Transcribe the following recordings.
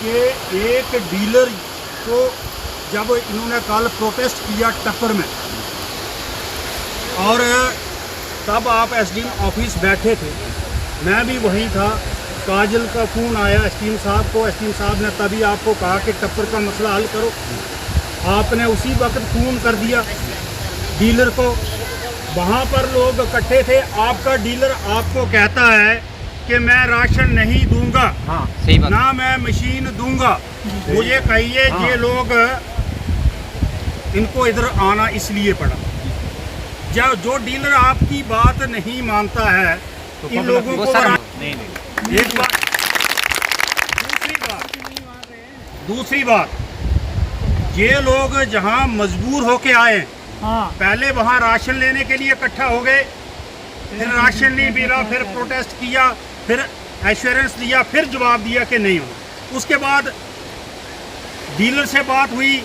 कि एक डीलर को जब इन्होंने कल प्रोटेस्ट किया टप्पर में, और तब आप एसडीएम ऑफिस बैठे थे, मैं भी वहीं था। काजल का फ़ोन आया एसडीएम साहब को, एसडीएम साहब ने तभी आपको कहा कि टप्पर का मसला हल करो। आपने उसी वक्त फ़ोन कर दिया डीलर को। वहाँ पर लोग इकट्ठे थे। आपका डीलर आपको कहता है कि मैं राशन नहीं दूंगा, हाँ, सही बात। ना मैं मशीन दूंगा। मुझे कहिए ये लोग, इनको इधर आना इसलिए पड़ा। जब जो डीलर आपकी बात नहीं मानता है तो इन लोगों को नहीं। एक बात, दूसरी बात, ये लोग जहाँ मजबूर होके आए, पहले वहाँ राशन लेने के लिए इकट्ठा हो गए, फिर राशन नहीं मिला, फिर प्रोटेस्ट किया, फिर एश्योरेंस दिया, फिर जवाब दिया कि नहीं होना। उसके बाद डीलर से बात हुई,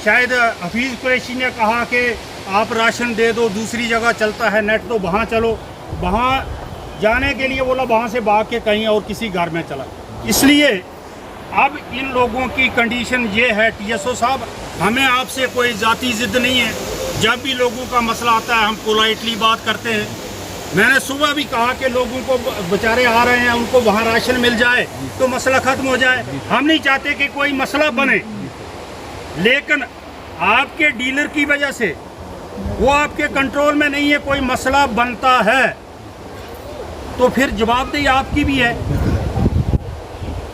शायद हफीज़ कुरैशी ने कहा कि आप राशन दे दो, दूसरी जगह चलता है नेट, तो वहाँ चलो। वहाँ जाने के लिए बोला, वहाँ से भाग के कहीं और किसी घर में चला। इसलिए अब इन लोगों की कंडीशन ये है, टीएसओ साहब, हमें आपसे कोई ज़ाती ज़िद नहीं है। जब भी लोगों का मसला आता है हम पोलाइटली बात करते हैं। मैंने सुबह भी कहा कि लोगों को बेचारे आ रहे हैं, उनको वहाँ राशन मिल जाए तो मसला ख़त्म हो जाए। हम नहीं चाहते कि कोई मसला बने, लेकिन आपके डीलर की वजह से वो आपके कंट्रोल में नहीं है। कोई मसला बनता है तो फिर जवाबदेही आपकी भी है।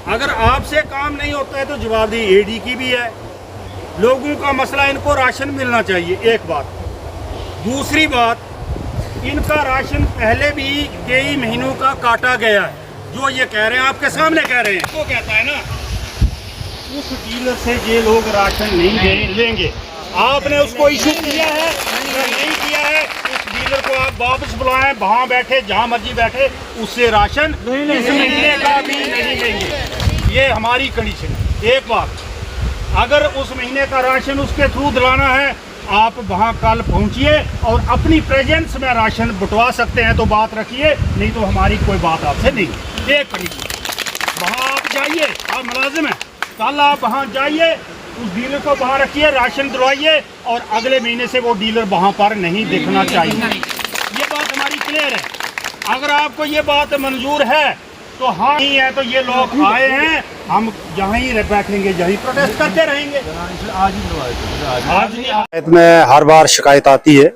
अगर आपसे काम नहीं होता है तो जवाबदेही एडी की भी है। लोगों का मसला, इनको राशन मिलना चाहिए, एक बात। दूसरी बात, इनका राशन पहले भी कई महीनों का काटा गया है। जो ये कह रहे हैं, आपके सामने कह रहे हैं, वो कहता है ना, उस डीलर से ये लोग राशन नहीं लेंगे। आपने उसको इशू किया है या नहीं किया है? उस डीलर को आप वापस बुलाएं, वहाँ बैठे, जहाँ मर्जी बैठे, उससे राशन इस महीने का भी नहीं लेंगे। ये हमारी कंडीशन है। एक बात, अगर उस महीने का राशन उसके थ्रू दिलाना है, आप वहाँ कल पहुँचिए और अपनी प्रेजेंस में राशन बंटवा सकते हैं तो बात रखिए, नहीं तो हमारी कोई बात आपसे नहीं। एक कंडीशन, वहाँ आप जाइए, आप मुलाजिम हैं, कल आप वहाँ जाइए, उस डीलर को वहाँ रखिए, राशन दिलवाइए, और अगले महीने से वो डीलर वहाँ पर नहीं दिखना चाहिए। ये बात हमारी क्लियर है। अगर आपको ये बात मंजूर है तो हाँ, नहीं है तो ये लोग आए हैं, हम जहाँ ही बैठेंगे, जहाँ प्रोटेस्ट करते रहेंगे। पंचायत में हर बार शिकायत आती है,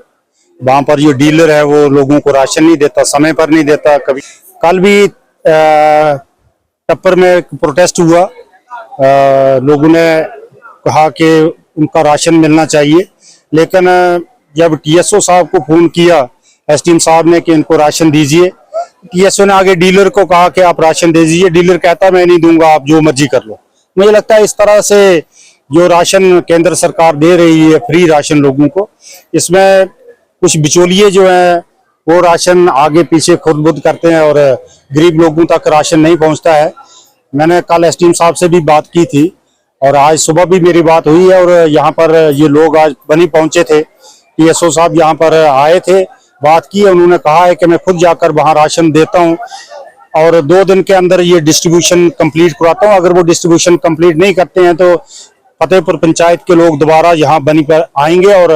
वहाँ पर जो डीलर है वो लोगों को राशन नहीं देता, समय पर नहीं देता। कभी कल भी टप्पर में प्रोटेस्ट हुआ, लोगों ने कहा कि उनका राशन मिलना चाहिए, लेकिन जब टीएसओ साहब को फोन किया एसडीएम साहब ने कि इनको राशन दीजिए, टीएसओ ने आगे डीलर को कहा कि आप राशन दे दीजिए। डीलर कहता मैं नहीं दूंगा, आप जो मर्जी कर लो। मुझे लगता है इस तरह से जो राशन केंद्र सरकार दे रही है, फ्री राशन लोगों को, इसमें कुछ बिचौलिए जो हैं वो राशन आगे पीछे खुद बुद करते हैं और गरीब लोगों तक राशन नहीं पहुंचता है। मैंने कल एसडीएम साहब से भी बात की थी और आज सुबह भी मेरी बात हुई है, और यहाँ पर ये लोग आज बनी पहुंचे थे, टीएसओ साहब यहाँ पर आए थे, बात की, उन्होंने कहा है कि मैं खुद जाकर वहाँ राशन देता हूँ और 2 दिन के अंदर ये डिस्ट्रीब्यूशन कंप्लीट कराता हूँ। अगर वो डिस्ट्रीब्यूशन कंप्लीट नहीं करते हैं तो फतेहपुर पंचायत के लोग दोबारा यहाँ बनी पर आएंगे और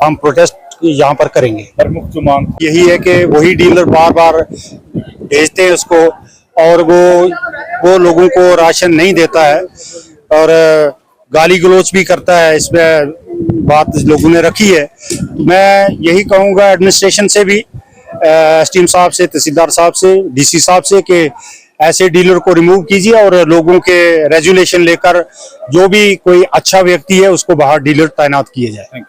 हम प्रोटेस्ट यहाँ पर करेंगे। प्रमुख जो मांग यही है कि वही डीलर बार बार भेजते हैं उसको, और वो लोगों को राशन नहीं देता है और गाली गलौज भी करता है। इसमें बात लोगों ने रखी है। मैं यही कहूँगा एडमिनिस्ट्रेशन से भी, एसडीएम साहब से, तहसीलदार साहब से, डीसी साहब से, कि ऐसे डीलर को रिमूव कीजिए और लोगों के रेजुलेशन लेकर जो भी कोई अच्छा व्यक्ति है उसको बाहर डीलर तैनात किए जाए।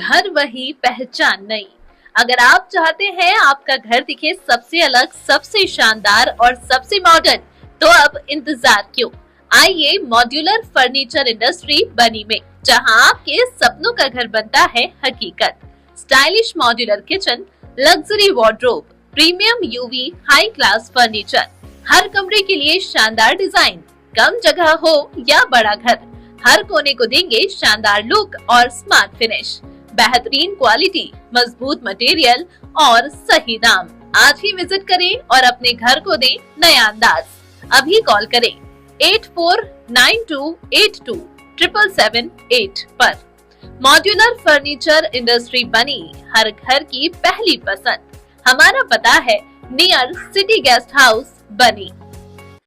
घर वही, पहचान नहीं। अगर आप चाहते हैं आपका घर दिखे सबसे अलग, सबसे शानदार और सबसे मॉडर्न, तो अब इंतजार क्यों? आइए मॉड्यूलर फर्नीचर इंडस्ट्री बनी में, जहां आपके सपनों का घर बनता है हकीकत। Stylish modular kitchen, luxury wardrobe, premium UV high class furniture, हर कमरे के लिए शानदार डिजाइन, कम जगह हो या बड़ा घर, हर कोने को देंगे शानदार लुक और स्मार्ट फिनिश, बेहतरीन क्वालिटी, मजबूत मटेरियल और सही दाम। आज ही विजिट करें और अपने घर को दें नया अंदाज। अभी कॉल करें 8492827778 पर। मॉड्यूलर फर्नीचर इंडस्ट्री बनी हर घर की पहली पसंद। हमारा पता है नियर सिटी गेस्ट हाउस, बनी।